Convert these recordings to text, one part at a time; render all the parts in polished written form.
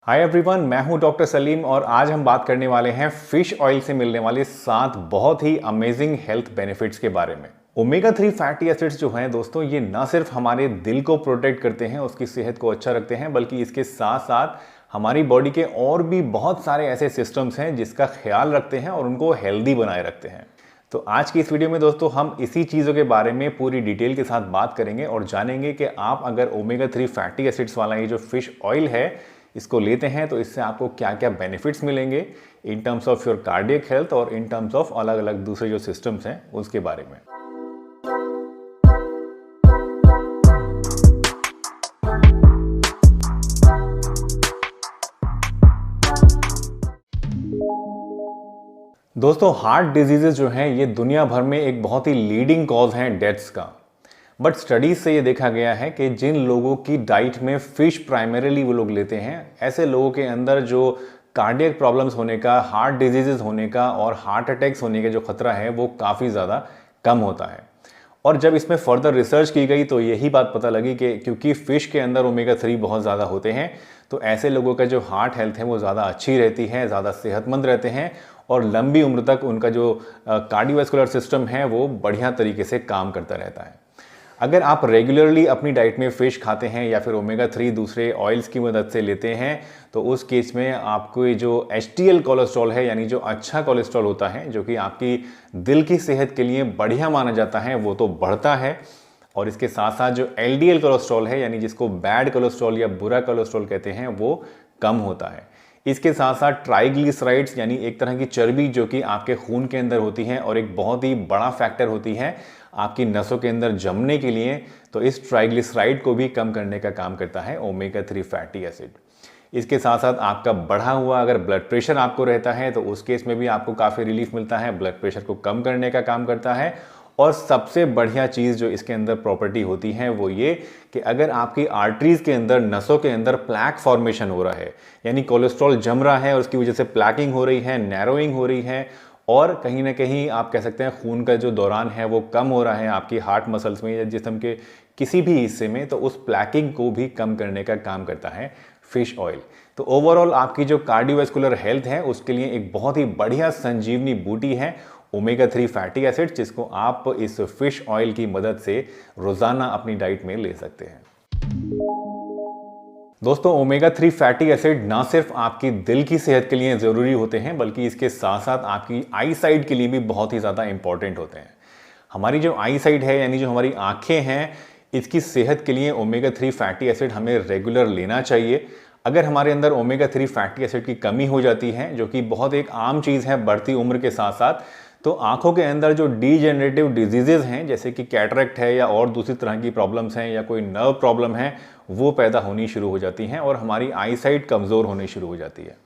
Hi everyone, मैं हूं doctor Salim और आज हम बात करने वाले हैं फिश ऑयल से मिलने वाले 7 बहुत ही अमेजिंग हेल्थ बेनिफिट्स के बारे में। ओमेगा 3 फैटी एसिड्स जो हैं दोस्तों, ये ना सिर्फ हमारे दिल को प्रोटेक्ट करते हैं, उसकी सेहत को अच्छा रखते हैं, बल्कि इसके साथ साथ हमारी बॉडी के और भी बहुत सारे ऐसे सिस्टम्स हैं जिसका ख्याल रखते हैं और उनको हेल्दी बनाए रखते हैं। तो आज की इस वीडियो में दोस्तों हम इसी चीज़ों के बारे में पूरी डिटेल के साथ बात करेंगे और जानेंगे कि आप अगर ओमेगा 3 फैटी एसिड्स वाला ये जो फिश ऑयल है इसको लेते हैं तो इससे आपको क्या क्या बेनिफिट्स मिलेंगे in terms of your cardiac health और इन टर्म्स ऑफ अलग अलग दूसरे जो सिस्टम्स हैं उसके बारे में। दोस्तों, हार्ट डिजीजेस जो हैं ये दुनिया भर में एक बहुत ही लीडिंग कॉज हैं डेथ्स का। बट स्टडीज से ये देखा गया है कि जिन लोगों की डाइट में फिश प्राइमरीली वो लोग लेते हैं, ऐसे लोगों के अंदर जो कार्डियक प्रॉब्लम्स होने का, हार्ट डिजीजेस होने का और हार्ट अटैक्स होने का जो खतरा है वो काफ़ी ज़्यादा कम होता है। और जब इसमें फर्दर रिसर्च की गई तो यही बात पता लगी कि क्योंकि फ़िश के अंदर ओमेगा 3 बहुत ज़्यादा होते हैं तो ऐसे लोगों का जो हार्ट हेल्थ है वो ज़्यादा अच्छी रहती है, ज़्यादा सेहतमंद रहते हैं और लंबी उम्र तक उनका जो कार्डियोवैस्कुलर सिस्टम है वो बढ़िया तरीके से काम करता रहता है। अगर आप रेगुलरली अपनी डाइट में फ़िश खाते हैं या फिर ओमेगा 3 दूसरे ऑयल्स की मदद से लेते हैं तो उस केस में आपको ये जो HDL कोलेस्ट्रॉल है, यानी जो अच्छा कोलेस्ट्रॉल होता है जो कि आपकी दिल की सेहत के लिए बढ़िया माना जाता है, वो तो बढ़ता है। और इसके साथ साथ जो LDL कोलेस्ट्रॉल है, यानी जिसको बैड कोलेस्ट्रॉल या बुरा कोलेस्ट्रॉल कहते हैं, वो कम होता है। इसके साथ साथ ट्राइग्लिसराइड्स यानी एक तरह की चर्बी जो कि आपके खून के अंदर होती है और एक बहुत ही बड़ा फैक्टर होती है आपकी नसों के अंदर जमने के लिए, तो इस ट्राइग्लिसराइड को भी कम करने का काम करता है ओमेगा 3 फैटी एसिड। इसके साथ साथ आपका बढ़ा हुआ अगर ब्लड प्रेशर आपको रहता है तो उस केस में भी आपको काफ़ी रिलीफ मिलता है, ब्लड प्रेशर को कम करने का काम करता है। और सबसे बढ़िया चीज़ जो इसके अंदर प्रॉपर्टी होती है वो ये कि अगर आपकी आर्टरीज़ के अंदर, नसों के अंदर प्लैक फॉर्मेशन हो रहा है, यानी कोलेस्ट्रॉल जम रहा है और उसकी वजह से प्लैकिंग हो रही है, नैरोइंग हो रही है और कहीं ना कहीं आप कह सकते हैं खून का जो दौरान है वो कम हो रहा है आपकी हार्ट मसल्स में या जिस्म के किसी भी हिस्से में, तो उस प्लैकिंग को भी कम करने का काम करता है फिश ऑयल। तो ओवरऑल आपकी जो कार्डियोवैस्कुलर हेल्थ है उसके लिए एक बहुत ही बढ़िया संजीवनी बूटी है ओमेगा 3 फैटी एसिड, जिसको आप इस फिश ऑयल की मदद से रोजाना अपनी डाइट में ले सकते हैं। दोस्तों, ओमेगा 3 फैटी एसिड ना सिर्फ आपकी दिल की सेहत के लिए ज़रूरी होते हैं बल्कि इसके साथ साथ आपकी आई साइट के लिए भी बहुत ही ज़्यादा इंपॉर्टेंट होते हैं। हमारी जो आई साइट है, यानी जो हमारी आंखें हैं, इसकी सेहत के लिए ओमेगा 3 फैटी एसिड हमें रेगुलर लेना चाहिए। अगर हमारे अंदर ओमेगा 3 फैटी एसिड की कमी हो जाती है, जो कि बहुत एक आम चीज़ है बढ़ती उम्र के साथ साथ, तो आंखों के अंदर जो डीजेनरेटिव डिजीजेज हैं जैसे कि कैटरेक्ट है या और दूसरी तरह की प्रॉब्लम्स हैं या कोई नर्व प्रॉब्लम है वो पैदा होनी शुरू हो जाती हैं और हमारी आई साइट कमज़ोर होनी शुरू हो जाती है।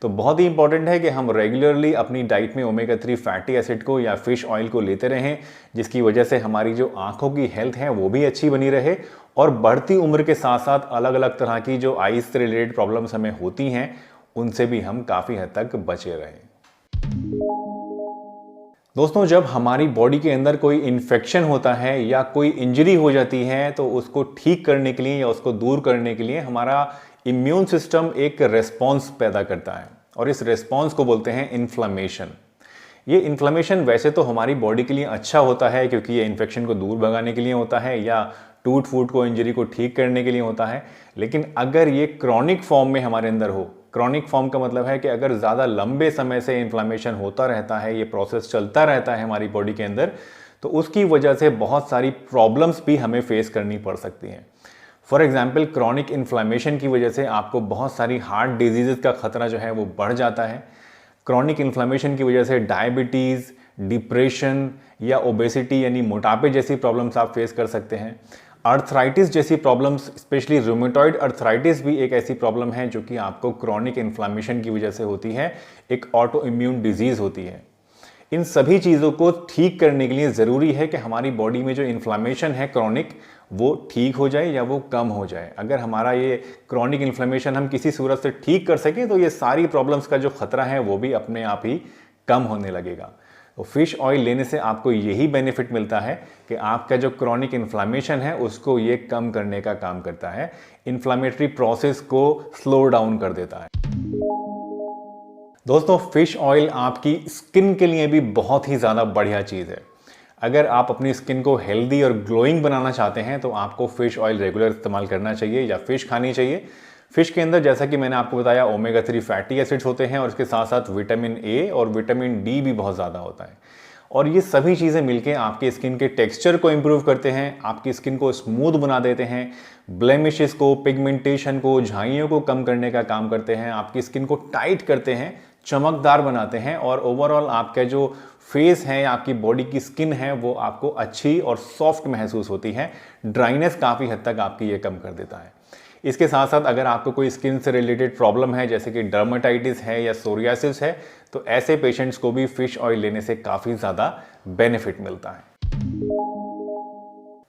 तो बहुत ही इंपॉर्टेंट है कि हम रेगुलरली अपनी डाइट में ओमेगा 3 फैटी एसिड को या फिश ऑयल को लेते रहें, जिसकी वजह से हमारी जो आंखों की हेल्थ है वो भी अच्छी बनी रहे और बढ़ती उम्र के साथ साथ अलग अलग तरह की जो आई से रिलेटेड प्रॉब्लम्स हमें होती हैं उनसे भी हम काफ़ी हद तक बचे रहें। दोस्तों, जब हमारी बॉडी के अंदर कोई इन्फेक्शन होता है या कोई इंजरी हो जाती है तो उसको ठीक करने के लिए या उसको दूर करने के लिए हमारा इम्यून सिस्टम एक रेस्पॉन्स पैदा करता है और इस रेस्पॉन्स को बोलते हैं इन्फ्लेमेशन। ये इन्फ्लेमेशन वैसे तो हमारी बॉडी के लिए अच्छा होता है क्योंकि ये इन्फेक्शन को दूर भगाने के लिए होता है या टूट फूट को, इंजरी को ठीक करने के लिए होता है, लेकिन अगर ये क्रॉनिक फॉर्म में हमारे अंदर हो, क्रॉनिक फॉर्म का मतलब है कि अगर ज़्यादा लंबे समय से इन्फ्लेमेशन होता रहता है, ये प्रोसेस चलता रहता है हमारी बॉडी के अंदर, तो उसकी वजह से बहुत सारी प्रॉब्लम्स भी हमें फेस करनी पड़ सकती हैं। फॉर एग्जाम्पल, क्रॉनिक इन्फ्लेमेशन की वजह से आपको बहुत सारी हार्ट डिजीज़ का खतरा जो है वो बढ़ जाता है। क्रॉनिक इन्फ्लेमेशन की वजह से डायबिटीज़, डिप्रेशन या ओबेसिटी यानी मोटापे जैसी प्रॉब्लम्स आप फेस कर सकते हैं। अर्थराइटिस जैसी प्रॉब्लम्स, स्पेशली रूमेटॉइड अर्थराइटिस भी एक ऐसी प्रॉब्लम है जो कि आपको क्रॉनिक इन्फ्लेमेशन की वजह से होती है, एक ऑटो इम्यून डिजीज़ होती है। इन सभी चीज़ों को ठीक करने के लिए ज़रूरी है कि हमारी बॉडी में जो इन्फ्लेमेशन है क्रॉनिक, वो ठीक हो जाए या वो कम हो जाए। अगर हमारा ये क्रॉनिक इन्फ्लेमेशन हम किसी सूरत से ठीक कर सकें तो ये सारी प्रॉब्लम्स का जो खतरा है वो भी अपने आप ही कम होने लगेगा। तो फिश ऑयल लेने से आपको यही बेनिफिट मिलता है कि आपका जो क्रॉनिक इन्फ्लामेशन है उसको ये कम करने का काम करता है, इन्फ्लामेटरी प्रोसेस को स्लो डाउन कर देता है। दोस्तों, फिश ऑयल आपकी स्किन के लिए भी बहुत ही ज़्यादा बढ़िया चीज़ है। अगर आप अपनी स्किन को हेल्दी और ग्लोइंग बनाना चाहते हैं तो आपको फिश ऑयल रेगुलर इस्तेमाल करना चाहिए या फिश खानी चाहिए। फिश के अंदर, जैसा कि मैंने आपको बताया, ओमेगा 3 फैटी एसिड्स होते हैं और इसके साथ साथ विटामिन ए और विटामिन डी भी बहुत ज़्यादा होता है। और ये सभी चीज़ें मिलके आपकी स्किन के टेक्सचर को इम्प्रूव करते हैं, आपकी स्किन को स्मूथ बना देते हैं, ब्लेमिशेस को, पिगमेंटेशन को, झाइयों को कम करने का काम करते हैं, आपकी स्किन को टाइट करते हैं, चमकदार बनाते हैं और ओवरऑल आपका जो फेस है या आपकी बॉडी की स्किन है वो आपको अच्छी और सॉफ्ट महसूस होती है। ड्राइनेस काफ़ी हद तक आपकी ये कम कर देता है। इसके साथ साथ अगर आपको कोई स्किन से रिलेटेड प्रॉब्लम है जैसे कि डर्मेटाइटिस है या सोरियासिस है तो ऐसे पेशेंट्स को भी फिश ऑयल लेने से काफ़ी ज़्यादा बेनिफिट मिलता है।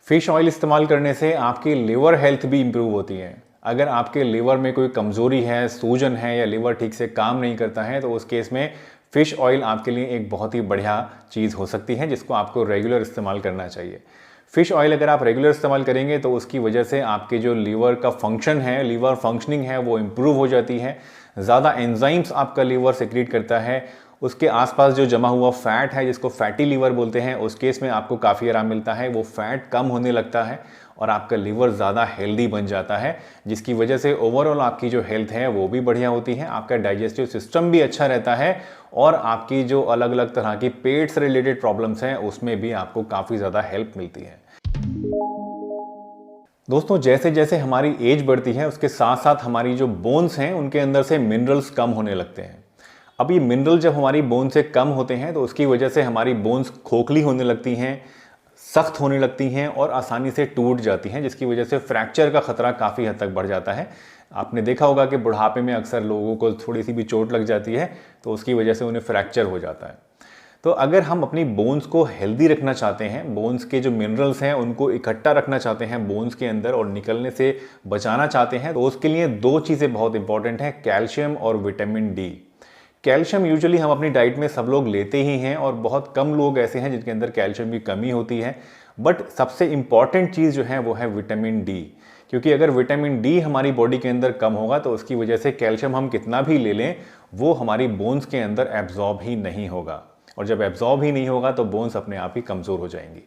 फिश ऑयल इस्तेमाल करने से आपकी लिवर हेल्थ भी इंप्रूव होती है। अगर आपके लिवर में कोई कमज़ोरी है, सूजन है या लिवर ठीक से काम नहीं करता है तो उस केस में फ़िश ऑयल आपके लिए एक बहुत ही बढ़िया चीज़ हो सकती है जिसको आपको रेगुलर इस्तेमाल करना चाहिए। फ़िश ऑयल अगर आप रेगुलर इस्तेमाल करेंगे तो उसकी वजह से आपके जो लीवर का फंक्शन है, लीवर फंक्शनिंग है, वो इम्प्रूव हो जाती है। ज़्यादा एंजाइम्स आपका लीवर सेक्रेट करता है। उसके आसपास जो जमा हुआ फैट है जिसको फैटी लीवर बोलते हैं, उस केस में आपको काफ़ी आराम मिलता है। वो फैट कम होने लगता है और आपका लीवर ज़्यादा हेल्दी बन जाता है, जिसकी वजह से ओवरऑल आपकी जो हेल्थ है वो भी बढ़िया होती है। आपका डाइजेस्टिव सिस्टम भी अच्छा रहता है और आपकी जो अलग अलग तरह की पेट से रिलेटेड प्रॉब्लम्स हैं उसमें भी आपको काफ़ी ज़्यादा हेल्प मिलती है। दोस्तों, जैसे जैसे हमारी एज बढ़ती है उसके साथ साथ हमारी जो बोन्स हैं उनके अंदर से मिनरल्स कम होने लगते हैं। अब ये मिनरल जब हमारी बोन से कम होते हैं तो उसकी वजह से हमारी बोन्स खोखली होने लगती हैं, सख्त होने लगती हैं और आसानी से टूट जाती हैं, जिसकी वजह से फ्रैक्चर का खतरा काफ़ी हद तक बढ़ जाता है। आपने देखा होगा कि बुढ़ापे में अक्सर लोगों को थोड़ी सी भी चोट लग जाती है तो उसकी वजह से उन्हें फ्रैक्चर हो जाता है। तो अगर हम अपनी बोन्स को हेल्दी रखना चाहते हैं, बोन्स के जो मिनरल्स हैं उनको इकट्ठा रखना चाहते हैं बोन्स के अंदर और निकलने से बचाना चाहते हैं, तो उसके लिए दो चीज़ें बहुत इंपॉर्टेंट हैं, कैल्शियम और विटामिन डी। कैल्शियम यूजुअली हम अपनी डाइट में सब लोग लेते ही हैं और बहुत कम लोग ऐसे हैं जिनके अंदर कैल्शियम की कमी होती है, बट सबसे इंपॉर्टेंट चीज़ जो है वो है विटामिन डी। क्योंकि अगर विटामिन डी हमारी बॉडी के अंदर कम होगा तो उसकी वजह से कैल्शियम हम कितना भी ले लें वो हमारी बोन्स के अंदर एब्जॉर्ब ही नहीं होगा, और जब एब्जॉर्ब ही नहीं होगा तो बोन्स अपने आप ही कमज़ोर हो जाएंगी।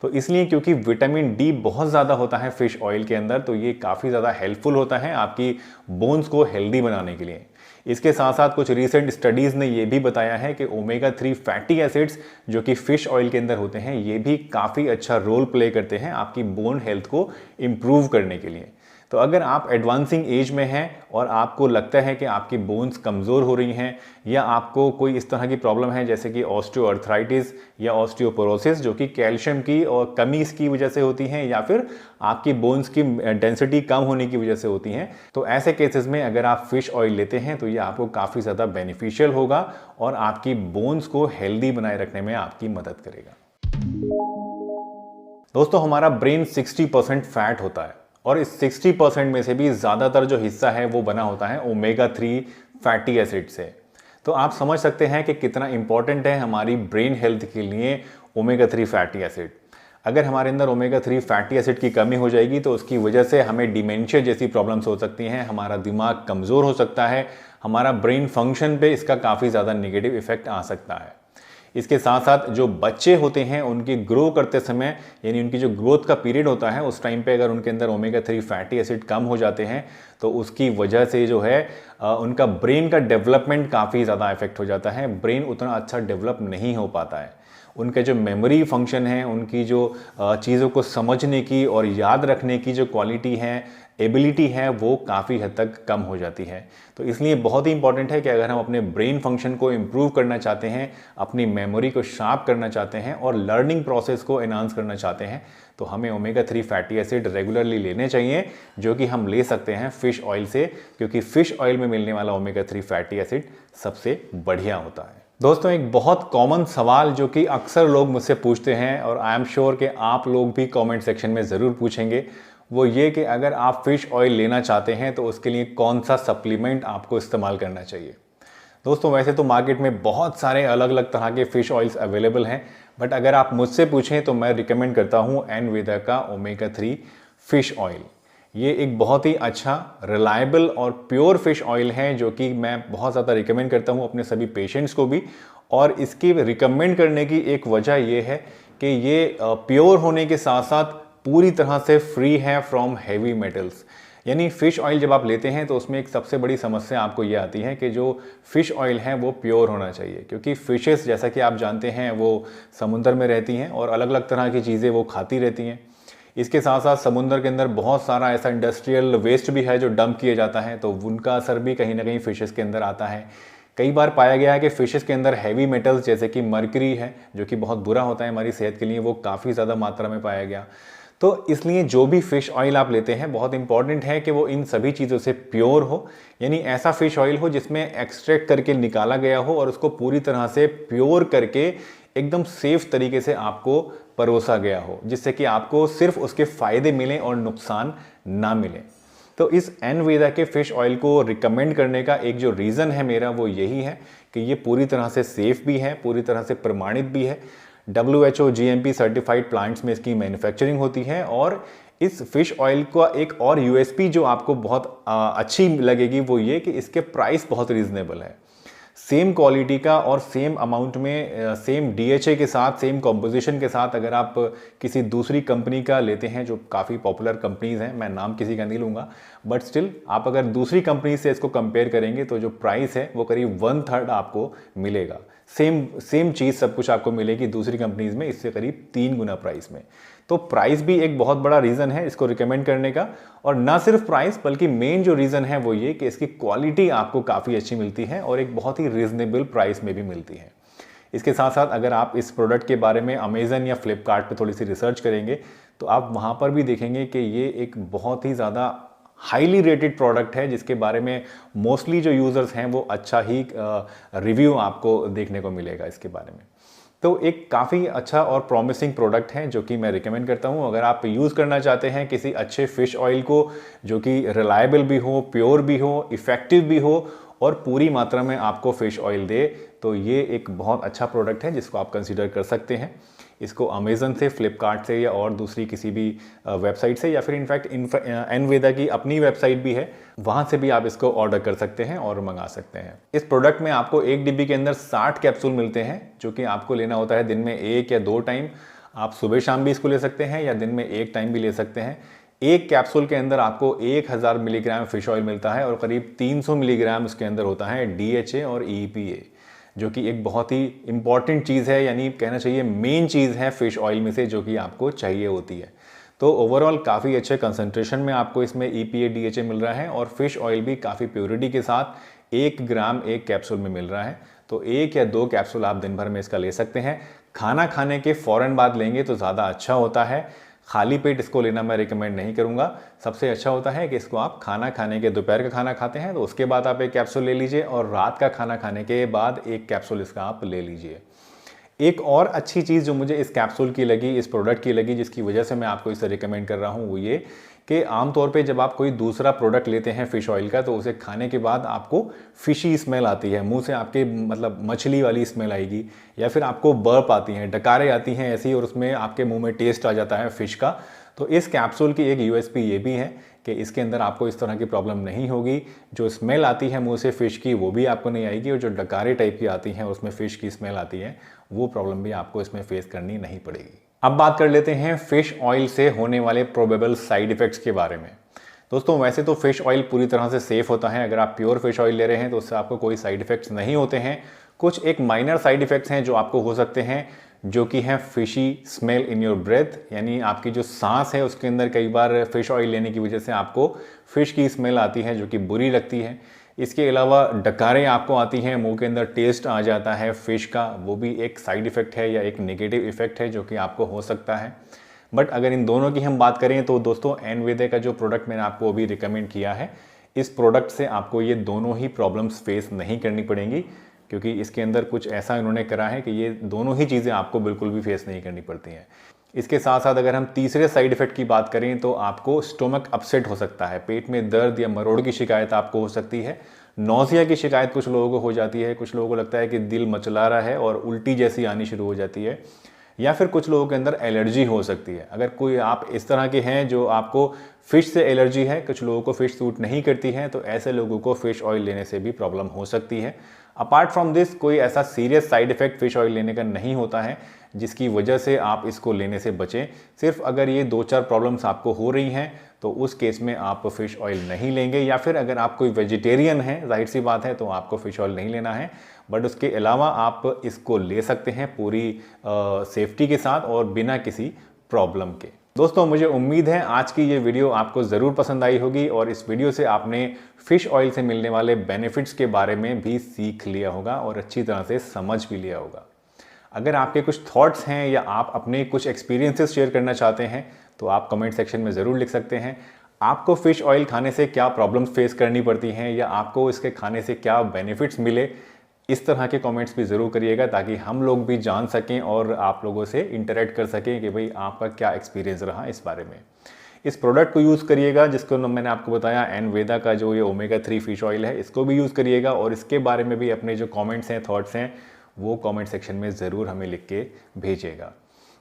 तो इसलिए क्योंकि विटामिन डी बहुत ज़्यादा होता है फिश ऑयल के अंदर, तो ये काफ़ी ज़्यादा हेल्पफुल होता है आपकी बोन्स को हेल्दी बनाने के लिए। इसके साथ साथ कुछ रिसेंट स्टडीज़ ने ये भी बताया है कि ओमेगा 3 फैटी एसिड्स जो कि फ़िश ऑयल के अंदर होते हैं ये भी काफ़ी अच्छा रोल प्ले करते हैं आपकी बोन हेल्थ को इम्प्रूव करने के लिए। तो अगर आप एडवांसिंग एज में हैं और आपको लगता है कि आपकी बोन्स कमज़ोर हो रही हैं या आपको कोई इस तरह की प्रॉब्लम है जैसे कि ऑस्टियोआर्थराइटिस या ऑस्टियोपोरोसिस जो कि कैल्शियम की और कमी इसकी वजह से होती हैं या फिर आपकी बोन्स की डेंसिटी कम होने की वजह से होती हैं, तो ऐसे केसेस में अगर आप फिश ऑयल लेते हैं तो ये आपको काफ़ी ज़्यादा बेनिफिशियल होगा और आपकी बोन्स को हेल्दी बनाए रखने में आपकी मदद करेगा। दोस्तों, हमारा ब्रेन 60% फैट होता है और इस 60% में से भी ज़्यादातर जो हिस्सा है वो बना होता है ओमेगा 3 फैटी एसिड से। तो आप समझ सकते हैं कि कितना इंपॉर्टेंट है हमारी ब्रेन हेल्थ के लिए ओमेगा 3 फैटी एसिड। अगर हमारे अंदर ओमेगा 3 फैटी एसिड की कमी हो जाएगी तो उसकी वजह से हमें डिमेंशिया जैसी प्रॉब्लम्स हो सकती हैं, हमारा दिमाग कमज़ोर हो सकता है, हमारा ब्रेन फंक्शन पे इसका काफ़ी ज़्यादा नेगेटिव इफेक्ट आ सकता है। इसके साथ साथ जो बच्चे होते हैं उनके ग्रो करते समय यानी उनकी जो ग्रोथ का पीरियड होता है उस टाइम पे अगर उनके अंदर ओमेगा 3 फैटी एसिड कम हो जाते हैं तो उसकी वजह से जो है उनका ब्रेन का डेवलपमेंट काफ़ी ज़्यादा इफेक्ट हो जाता है, ब्रेन उतना अच्छा डेवलप नहीं हो पाता है। उनके जो मेमोरी फंक्शन है, उनकी जो चीज़ों को समझने की और याद रखने की जो क्वालिटी है, एबिलिटी है, वो काफ़ी हद तक कम हो जाती है। तो इसलिए बहुत ही इंपॉर्टेंट है कि अगर हम अपने ब्रेन फंक्शन को इम्प्रूव करना चाहते हैं, अपनी मेमोरी को शार्प करना चाहते हैं और लर्निंग प्रोसेस को एनहांस करना चाहते हैं तो हमें ओमेगा 3 फैटी एसिड रेगुलरली लेने चाहिए, जो कि हम ले सकते हैं फ़िश ऑयल से, क्योंकि फ़िश ऑयल में मिलने वाला ओमेगा 3 फैटी एसिड सबसे बढ़िया होता है। दोस्तों, एक बहुत कॉमन सवाल जो कि अक्सर लोग मुझसे पूछते हैं और आई एम श्योर कि आप लोग भी कमेंट सेक्शन में ज़रूर पूछेंगे, वो ये कि अगर आप फ़िश ऑयल लेना चाहते हैं तो उसके लिए कौन सा सप्लीमेंट आपको इस्तेमाल करना चाहिए। दोस्तों वैसे तो मार्केट में बहुत सारे अलग अलग तरह के फ़िश ऑयल्स अवेलेबल हैं, बट अगर आप मुझसे पूछें तो मैं रिकमेंड करता हूँ एनवेदा का ओमेगा 3 फ़िश ऑयल। ये एक बहुत ही अच्छा, रिलायबल और प्योर फ़िश ऑयल है जो कि मैं बहुत ज़्यादा रिकमेंड करता हूँ अपने सभी पेशेंट्स को भी। और इसकी रिकमेंड करने की एक वजह ये है कि ये प्योर होने के साथ साथ पूरी तरह से फ्री है फ्रॉम हैवी मेटल्स। यानी फ़िश ऑयल जब आप लेते हैं तो उसमें एक सबसे बड़ी समस्या आपको ये आती है कि जो फ़िश ऑयल है वो प्योर होना चाहिए, क्योंकि फ़िशेस जैसा कि आप जानते हैं वो समुद्र में रहती हैं और अलग अलग तरह की चीज़ें वो खाती रहती हैं। इसके साथ साथ समुद्र के अंदर बहुत सारा ऐसा इंडस्ट्रियल वेस्ट भी है जो डंप किया जाता है, तो उनका असर भी कहीं ना कहीं फ़िशेस के अंदर आता है। कई बार पाया गया है कि फ़िशेस के अंदर हैवी मेटल्स जैसे कि मर्करी है जो कि बहुत बुरा होता है हमारी सेहत के लिए, वो काफ़ी ज़्यादा मात्रा में पाया गया। तो इसलिए जो भी फ़िश ऑयल आप लेते हैं बहुत इंपॉर्टेंट है कि वो इन सभी चीज़ों से प्योर हो, यानी ऐसा फ़िश ऑयल हो जिसमें एक्सट्रैक्ट करके निकाला गया हो और उसको पूरी तरह से प्योर करके एकदम सेफ तरीके से आपको परोसा गया हो, जिससे कि आपको सिर्फ उसके फ़ायदे मिलें और नुकसान ना मिले। तो इस एनवेदा के फ़िश ऑयल को रिकमेंड करने का एक जो रीज़न है मेरा वो यही है कि ये पूरी तरह से सेफ़ भी है, पूरी तरह से प्रमाणित भी है। WHO GMP सर्टिफाइड प्लांट्स में इसकी मैन्युफैक्चरिंग होती है और इस फिश ऑयल का एक और यूएसपी जो आपको बहुत अच्छी लगेगी वो ये कि इसके प्राइस बहुत रीजनेबल है। सेम क्वालिटी का और सेम अमाउंट में सेम DHA के साथ, सेम कॉम्पोजिशन के साथ अगर आप किसी दूसरी कंपनी का लेते हैं जो काफ़ी पॉपुलर कंपनीज हैं, मैं नाम किसी का नहीं लूँगा, बट स्टिल आप अगर दूसरी कंपनी से इसको कंपेयर करेंगे तो जो प्राइस है वो करीब 1/3 आपको मिलेगा। सेम चीज़ सब कुछ आपको मिलेगी दूसरी कंपनीज में इससे करीब 3 गुना प्राइस में। तो प्राइस भी एक बहुत बड़ा रीज़न है इसको रिकमेंड करने का, और ना सिर्फ प्राइस बल्कि मेन जो रीज़न है वो ये कि इसकी क्वालिटी आपको काफ़ी अच्छी मिलती है और एक बहुत ही रीजनेबल प्राइस में भी मिलती है। इसके साथ साथ अगर आप इस प्रोडक्ट के बारे में अमेज़न या फ्लिपकार्ट पे थोड़ी सी रिसर्च करेंगे तो आप वहाँ पर भी देखेंगे कि ये एक बहुत ही ज़्यादा हाईली रेटेड प्रोडक्ट है जिसके बारे में मोस्टली जो यूज़र्स हैं वो अच्छा ही रिव्यू आपको देखने को मिलेगा इसके बारे में। तो एक काफ़ी अच्छा और प्रॉमिसिंग प्रोडक्ट है जो कि मैं रिकमेंड करता हूँ। अगर आप यूज़ करना चाहते हैं किसी अच्छे फ़िश ऑयल को जो कि रिलायबल भी हो, प्योर भी हो, इफ़ेक्टिव भी हो और पूरी मात्रा में आपको फ़िश ऑयल दे, तो ये एक बहुत अच्छा प्रोडक्ट है जिसको आप कंसीडर कर सकते हैं। इसको अमेज़न से, फ्लिपकार्ट से या और दूसरी किसी भी वेबसाइट से, या फिर इनफैक्ट एनवेदा की अपनी वेबसाइट भी है, वहाँ से भी आप इसको ऑर्डर कर सकते हैं और मंगा सकते हैं। इस प्रोडक्ट में आपको 1 डिब्बी के अंदर 60 कैप्सूल मिलते हैं जो कि आपको लेना होता है दिन में 1 या 2 टाइम। आप सुबह शाम भी इसको ले सकते हैं या दिन में 1 टाइम भी ले सकते हैं। एक कैप्सूल के अंदर आपको 1000 मिलीग्राम फिश ऑयल मिलता है और करीब 300 मिलीग्राम उसके अंदर होता है DHA और EPA, जो कि एक बहुत ही इंपॉर्टेंट चीज़ है, यानी कहना चाहिए मेन चीज़ है फिश ऑयल में से जो कि आपको चाहिए होती है। तो ओवरऑल काफ़ी अच्छे कंसंट्रेशन में आपको इसमें EPA DHA मिल रहा है और फिश ऑयल भी काफ़ी प्योरिटी के साथ 1 ग्राम 1 कैप्सूल में मिल रहा है। तो 1 या 2 कैप्सूल आप दिन भर में इसका ले सकते हैं। खाना खाने के फ़ौरन बाद लेंगे तो ज़्यादा अच्छा होता है। खाली पेट इसको लेना मैं रिकमेंड नहीं करूंगा। सबसे अच्छा होता है कि इसको आप खाना खाने के, दोपहर का खाना खाते हैं तो उसके बाद आप 1 कैप्सूल ले लीजिए और रात का खाना खाने के बाद 1 कैप्सूल इसका आप ले लीजिए। एक और अच्छी चीज़ जो मुझे इस कैप्सूल की लगी, इस प्रोडक्ट की लगी, जिसकी वजह से मैं आपको इसे रिकमेंड कर रहा हूँ, वो ये कि आमतौर पे जब आप कोई दूसरा प्रोडक्ट लेते हैं फिश ऑयल का तो उसे खाने के बाद आपको फिशी स्मेल आती है, मुंह से आपके मतलब मछली वाली स्मेल आएगी, या फिर आपको बर्प आती हैं, डकारें आती हैं ऐसी, और उसमें आपके मुंह में टेस्ट आ जाता है फिश का। तो इस कैप्सूल की एक USP ये भी है कि इसके अंदर आपको इस तरह की प्रॉब्लम नहीं होगी। जो स्मेल आती है मुंह से फ़िश की वो भी आपको नहीं आएगी, और जो डकारे टाइप की आती हैं उसमें फ़िश की स्मेल आती है वो प्रॉब्लम भी आपको इसमें फेस करनी नहीं पड़ेगी। अब बात कर लेते हैं फ़िश ऑयल से होने वाले प्रोबेबल साइड इफ़ेक्ट्स के बारे में। दोस्तों वैसे तो फ़िश ऑयल पूरी तरह से सेफ़ होता है, अगर आप प्योर फिश ऑयल ले रहे हैं तो उससे आपको कोई साइड इफ़ेक्ट्स नहीं होते हैं। कुछ एक माइनर साइड इफ़ेक्ट्स हैं जो आपको हो सकते हैं, जो कि है fishy smell in your breath, यानी आपकी जो सांस है उसके अंदर कई बार फिश ऑयल लेने की वजह से आपको फ़िश की स्मेल आती है जो कि बुरी लगती है। इसके अलावा डकारें आपको आती हैं, मुंह के अंदर टेस्ट आ जाता है फ़िश का, वो भी एक साइड इफ़ेक्ट है या एक नेगेटिव इफ़ेक्ट है जो कि आपको हो सकता है। बट अगर इन दोनों की हम बात करें तो दोस्तों एनवेदा का जो प्रोडक्ट मैंने आपको अभी रिकमेंड किया है, इस प्रोडक्ट से आपको ये दोनों ही प्रॉब्लम्स फेस नहीं करनी पड़ेंगी, क्योंकि इसके अंदर कुछ ऐसा इन्होंने करा है कि ये दोनों ही चीज़ें आपको बिल्कुल भी फेस नहीं करनी पड़ती हैं। इसके साथ साथ अगर हम तीसरे साइड इफ़ेक्ट की बात करें तो आपको स्टोमक अपसेट हो सकता है, पेट में दर्द या मरोड़ की शिकायत आपको हो सकती है। नौसिया की शिकायत कुछ लोगों को हो जाती है, कुछ लोगों को लगता है कि दिल मचला रहा है और उल्टी जैसी आनी शुरू हो जाती है, या फिर कुछ लोगों के अंदर एलर्जी हो सकती है। अगर कोई आप इस तरह के हैं जो आपको फ़िश से एलर्जी है, कुछ लोगों को फ़िश सूट नहीं करती है, तो ऐसे लोगों को फ़िश ऑयल लेने से भी प्रॉब्लम हो सकती है। अपार्ट फ्रॉम दिस कोई ऐसा serious side effect fish oil लेने का नहीं होता है जिसकी वजह से आप इसको लेने से बचें। सिर्फ अगर ये 2-4 प्रॉब्लम्स आपको हो रही हैं तो उस केस में आप फ़िश ऑयल नहीं लेंगे, या फिर अगर आप कोई वेजिटेरियन हैं, जाहिर सी बात है, तो आपको फ़िश ऑयल नहीं लेना है। बट उसके अलावा आप इसको ले सकते हैं पूरी सेफ्टी के साथ और बिना किसी प्रॉब्लम के। दोस्तों, मुझे उम्मीद है आज की ये वीडियो आपको ज़रूर पसंद आई होगी और इस वीडियो से आपने फ़िश ऑयल से मिलने वाले बेनिफिट्स के बारे में भी सीख लिया होगा और अच्छी तरह से समझ भी लिया होगा। अगर आपके कुछ थॉट्स हैं या आप अपने कुछ एक्सपीरियंसेस शेयर करना चाहते हैं तो आप कमेंट सेक्शन में ज़रूर लिख सकते हैं। आपको फ़िश ऑयल खाने से क्या प्रॉब्लम्स फेस करनी पड़ती हैं या आपको इसके खाने से क्या बेनिफिट्स मिले, इस तरह के कमेंट्स भी ज़रूर करिएगा ताकि हम लोग भी जान सकें और आप लोगों से इंटरेक्ट कर सकें कि भाई आपका क्या एक्सपीरियंस रहा इस बारे में। इस प्रोडक्ट को यूज़ करिएगा जिसको मैंने आपको बताया, एनवेदा का जो ये ओमेगा 3 फ़िश ऑयल है, इसको भी यूज़ करिएगा और इसके बारे में भी अपने जो कमेंट्स हैं, थॉट्स हैं, वो कमेंट सेक्शन में ज़रूर हमें लिख के भेजिएगा।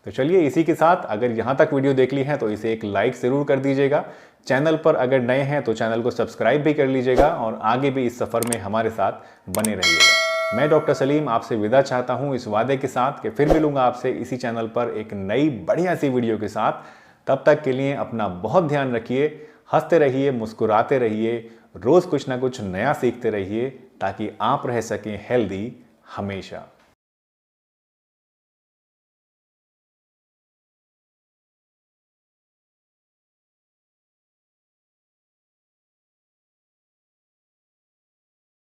तो चलिए, इसी के साथ अगर यहाँ तक वीडियो देख ली है तो इसे एक लाइक ज़रूर कर दीजिएगा। चैनल पर अगर नए हैं तो चैनल को सब्सक्राइब भी कर लीजिएगा और आगे भी इस सफ़र में हमारे साथ बने रहिएगा। मैं डॉक्टर सलीम आपसे विदा चाहता हूँ इस वादे के साथ कि फिर मिलूंगा आपसे इसी चैनल पर एक नई बढ़िया सी वीडियो के साथ। तब तक के लिए अपना बहुत ध्यान रखिए, हंसते रहिए, मुस्कुराते रहिए, रोज़ कुछ ना कुछ नया सीखते रहिए ताकि आप रह सकें हेल्दी हमेशा।